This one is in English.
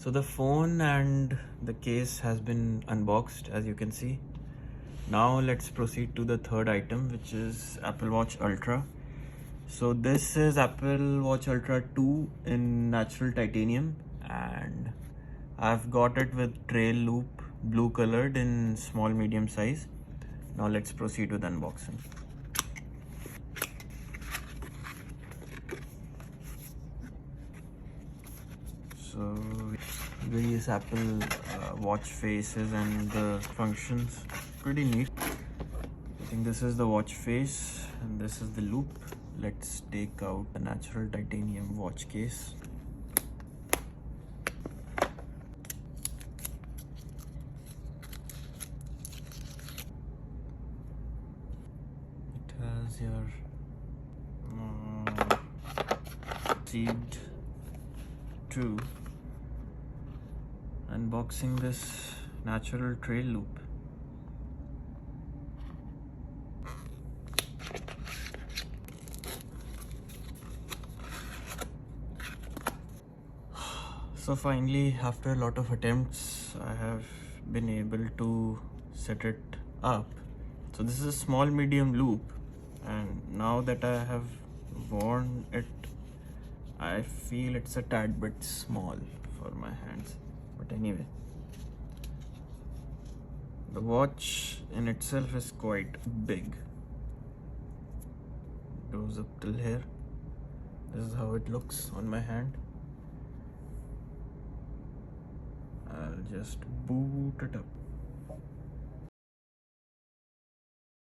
So the phone and the case has been unboxed, as you can see. Now let's proceed to the third item, which is Apple Watch Ultra. So this is Apple Watch Ultra 2 in natural titanium, and I've got it with trail loop, blue colored in small medium size. Now let's proceed with unboxing. So various Apple watch faces and the functions, pretty neat. I think this is the watch face and this is the loop. Let's take out the natural titanium watch case. It has your seed 2. Unboxing this natural trail loop. So finally, after a lot of attempts, I have been able to set it up. So this is a small medium loop, and now that I have worn it, I feel it's a tad bit small for my hands. But anyway, the watch in itself is quite big. It goes up till here. This is how it looks on my hand. I'll just boot it up.